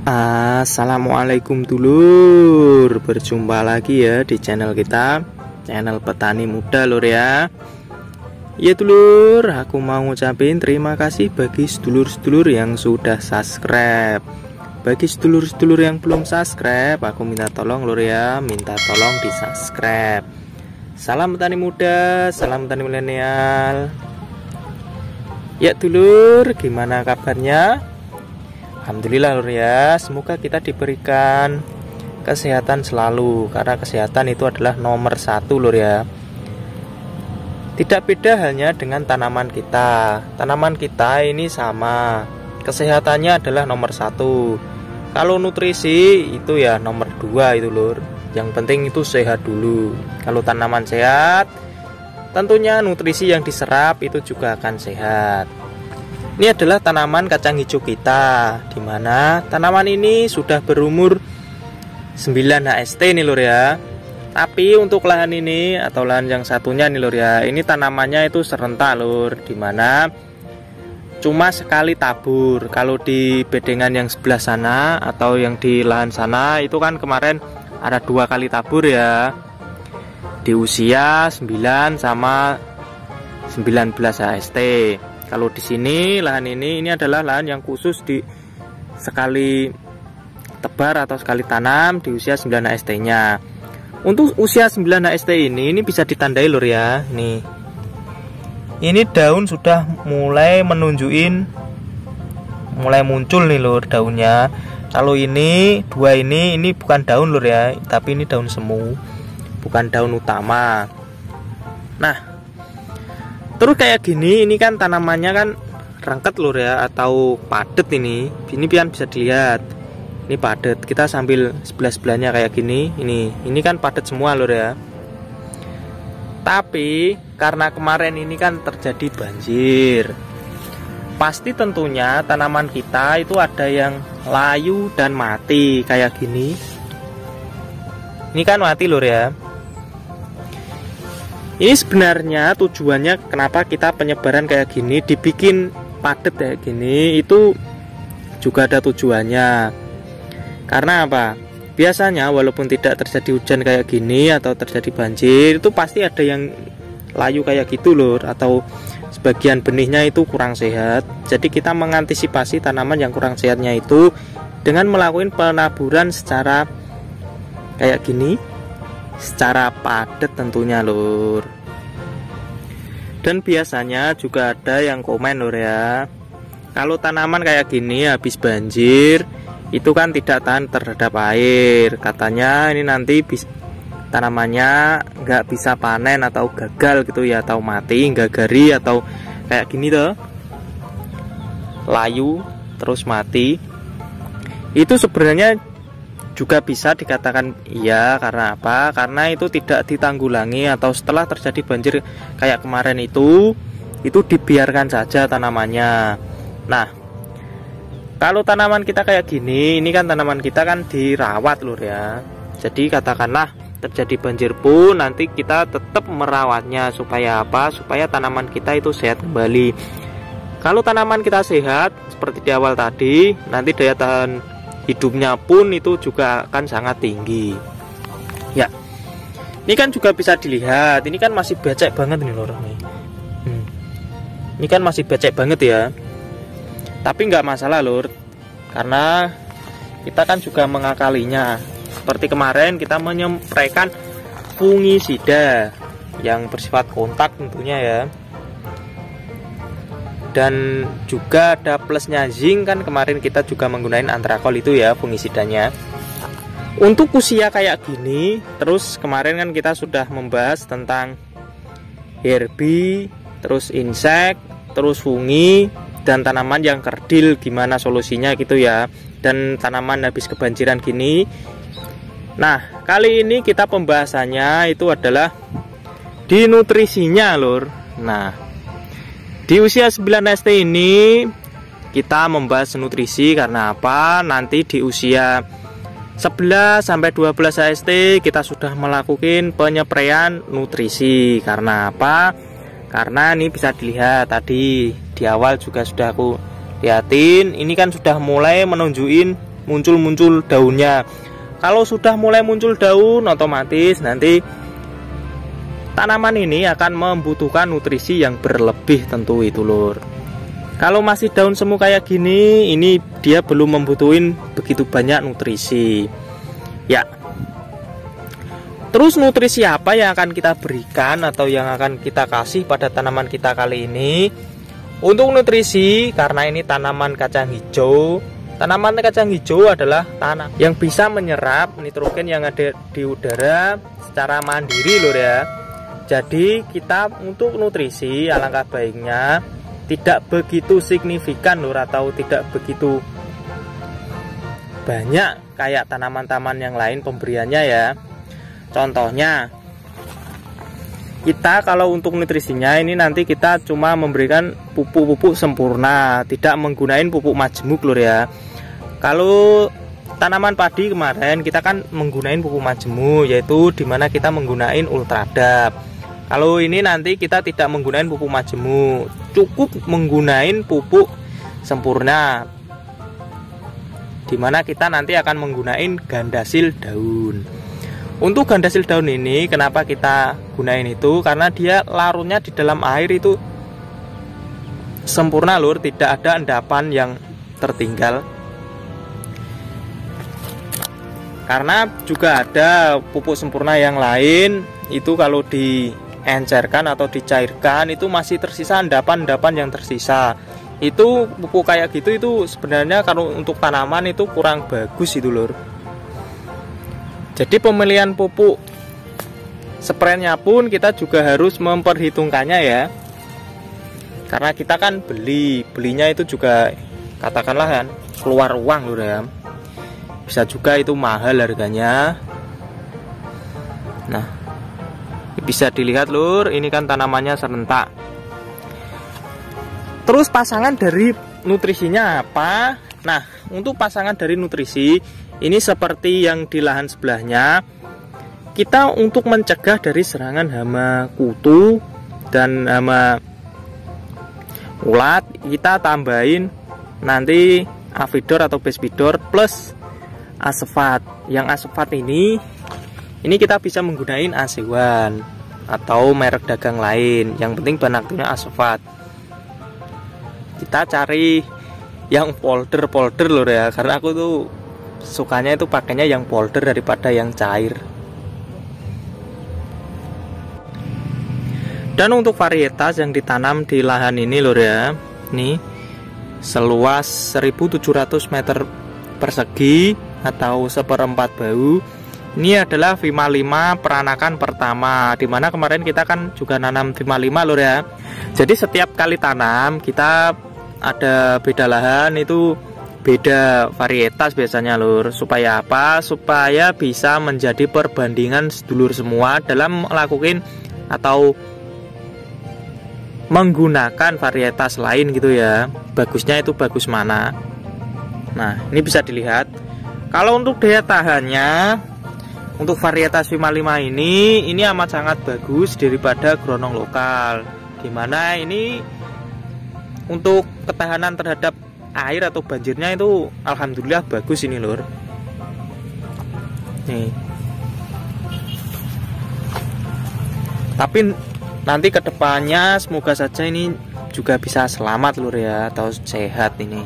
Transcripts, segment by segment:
Assalamualaikum dulur, berjumpa lagi ya di channel kita, channel petani muda lur ya. Ya dulur, aku mau ngucapin terima kasih bagi sedulur-sedulur yang sudah subscribe. Bagi sedulur-sedulur yang belum subscribe, aku minta tolong lur ya, minta tolong di subscribe. Salam petani muda, salam petani milenial. Ya dulur, gimana kabarnya? Alhamdulillah lur ya, semoga kita diberikan kesehatan selalu, karena kesehatan itu adalah nomor satu lur ya. Tidak beda halnya dengan tanaman kita. Tanaman kita ini sama, kesehatannya adalah nomor satu. Kalau nutrisi itu ya nomor dua itu lur. Yang penting itu sehat dulu. Kalau tanaman sehat, tentunya nutrisi yang diserap itu juga akan sehat. Ini adalah tanaman kacang hijau kita, dimana tanaman ini sudah berumur 9 HST nih lur ya. Tapi untuk lahan ini atau lahan yang satunya nih lur ya, ini tanamannya itu serentak lur, dimana cuma sekali tabur. Kalau di bedengan yang sebelah sana atau yang di lahan sana itu kan kemarin ada 2 kali tabur ya, di usia 9 sama 19 HST. Kalau di sini lahan ini adalah lahan yang khusus di sekali tebar atau sekali tanam di usia 9 HST-nya. Untuk usia 9 HST ini bisa ditandai lur ya. Nih. Ini daun sudah mulai menunjukin, mulai muncul nih lur daunnya. Kalau ini dua ini bukan daun lur ya, tapi ini daun semu, bukan daun utama. Nah, terus kayak gini, ini kan tanamannya kan rengket lur ya, atau padet ini pian bisa dilihat. Ini padet, kita sambil sebelah-sebelahnya kayak gini, ini kan padet semua lur ya. Tapi karena kemarin ini kan terjadi banjir, pasti tentunya tanaman kita itu ada yang layu dan mati kayak gini. Ini kan mati lur ya. Ini sebenarnya tujuannya kenapa kita penyebaran kayak gini, dibikin padat kayak gini, itu juga ada tujuannya. Karena apa? Biasanya walaupun tidak terjadi hujan kayak gini atau terjadi banjir, itu pasti ada yang layu kayak gitu lur, atau sebagian benihnya itu kurang sehat. Jadi kita mengantisipasi tanaman yang kurang sehatnya itu dengan melakukan penaburan secara kayak gini, secara padat tentunya lur. Dan biasanya juga ada yang komen lur ya, kalau tanaman kayak gini habis banjir itu kan tidak tahan terhadap air, katanya ini nanti tanamannya nggak bisa panen atau gagal gitu ya, atau mati, gagari, atau kayak gini tuh layu terus mati. Itu sebenarnya juga bisa dikatakan iya, karena apa? Karena itu tidak ditanggulangi, atau setelah terjadi banjir kayak kemarin itu dibiarkan saja tanamannya. Nah, kalau tanaman kita kayak gini, ini kan tanaman kita kan dirawat lur ya. Jadi katakanlah terjadi banjir pun nanti kita tetap merawatnya, supaya apa? Supaya tanaman kita itu sehat kembali. Kalau tanaman kita sehat seperti di awal tadi, nanti daya tahan hidupnya pun itu juga akan sangat tinggi. Ya, ini kan juga bisa dilihat, ini kan masih becek banget nih lur nih. Ini kan masih becek banget ya. Tapi nggak masalah lur, karena kita kan juga mengakalinya. Seperti kemarin kita menyempraikan fungisida yang bersifat kontak tentunya ya. Dan juga ada plusnya zinc, kan kemarin kita juga menggunakan antrakol itu ya fungisidanya. Untuk usia kayak gini, terus kemarin kan kita sudah membahas tentang herbi, terus insek, terus fungi, dan tanaman yang kerdil gimana solusinya gitu ya, dan tanaman habis kebanjiran gini. Nah, kali ini kita pembahasannya itu adalah di nutrisinya lur. Nah, di usia 9 HST ini kita membahas nutrisi, karena apa? Nanti di usia 11 sampai 12 HST kita sudah melakukan penyepraian nutrisi. Karena apa? Karena ini bisa dilihat tadi di awal juga sudah aku liatin, ini kan sudah mulai menunjukin muncul daunnya. Kalau sudah mulai muncul daun, otomatis nanti tanaman ini akan membutuhkan nutrisi yang berlebih tentu itu lur. Kalau masih daun semu kayak gini, ini dia belum membutuhin begitu banyak nutrisi. Ya. Terus nutrisi apa yang akan kita berikan atau yang akan kita kasih pada tanaman kita kali ini? Untuk nutrisi, karena ini tanaman kacang hijau. Tanaman kacang hijau adalah tanah yang bisa menyerap nitrogen yang ada di udara secara mandiri lur ya. Jadi kita untuk nutrisi alangkah baiknya tidak begitu signifikan lur, atau tidak begitu banyak kayak tanaman-tanaman yang lain pemberiannya ya. Contohnya kita kalau untuk nutrisinya ini nanti kita cuma memberikan pupuk-pupuk sempurna, tidak menggunakan pupuk majemuk lur ya. Kalau tanaman padi kemarin kita kan menggunakan pupuk majemuk, yaitu dimana kita menggunakan ultradap. Kalau ini nanti kita tidak menggunakan pupuk majemuk, cukup menggunakan pupuk sempurna, dimana kita nanti akan menggunakan gandasil daun. Untuk gandasil daun ini kenapa kita gunain itu, karena dia larutnya di dalam air itu sempurna lur, tidak ada endapan yang tertinggal. Karena juga ada pupuk sempurna yang lain itu kalau diencerkan atau dicairkan itu masih tersisa endapan-endapan yang tersisa. Itu pupuk kayak gitu itu sebenarnya kalau untuk tanaman itu kurang bagus itu lur. Jadi pemilihan pupuk spraynya pun kita juga harus memperhitungkannya ya. Karena kita kan belinya itu juga katakanlah kan keluar uang lur ya. Bisa juga itu mahal harganya. Nah, bisa dilihat lur, ini kan tanamannya serentak. Terus pasangan dari nutrisinya apa? Nah, untuk pasangan dari nutrisi ini seperti yang di lahan sebelahnya, kita untuk mencegah dari serangan hama kutu dan hama ulat, kita tambahin nanti Avidor atau Bespidor plus asfat. Yang asfat ini kita bisa menggunakan Asewan atau merek dagang lain, yang penting bahan aktifnya asfat. Kita cari yang polder lur ya, karena aku tuh sukanya itu pakainya yang polder daripada yang cair. Dan untuk varietas yang ditanam di lahan ini lur ya, nih seluas 1700 meter persegi atau 1/4 bau. Ini adalah 55 peranakan pertama, dimana kemarin kita kan juga nanam 55 lur ya. Jadi setiap kali tanam kita ada beda lahan, itu beda varietas biasanya lur. Supaya apa? Supaya bisa menjadi perbandingan sedulur semua dalam melakukan atau menggunakan varietas lain gitu ya. Bagusnya itu bagus mana. Nah, ini bisa dilihat. Kalau untuk daya tahannya, untuk varietas 55 ini amat sangat bagus daripada gronong lokal. Dimana ini untuk ketahanan terhadap air atau banjirnya itu alhamdulillah bagus ini lur. Nih. Tapi nanti kedepannya semoga saja ini juga bisa selamat lur ya, atau sehat ini.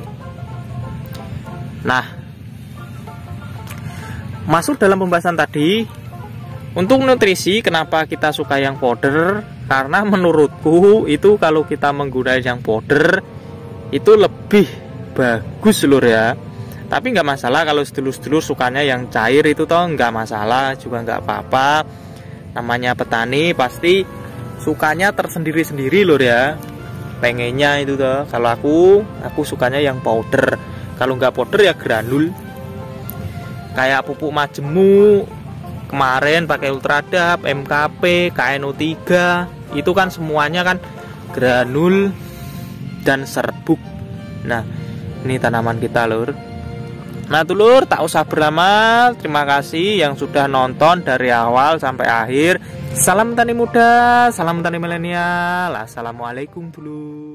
Nah, masuk dalam pembahasan tadi, untuk nutrisi kenapa kita suka yang powder? Karena menurutku itu kalau kita menggunakan yang powder itu lebih bagus lur ya. Tapi nggak masalah kalau sedulur-sedulur sukanya yang cair itu toh nggak masalah, juga nggak apa-apa. Namanya petani pasti sukanya tersendiri-sendiri lur ya. Pengennya itu toh. Kalau aku sukanya yang powder. Kalau nggak powder ya granul. Kayak pupuk majemuk kemarin pakai ultradap, MKP, KNO3, itu kan semuanya kan granul dan serbuk. Nah, ini tanaman kita lur. Nah dulur, tak usah berlama. Terima kasih yang sudah nonton dari awal sampai akhir. Salam tani muda, salam tani milenial. Assalamualaikum dulur.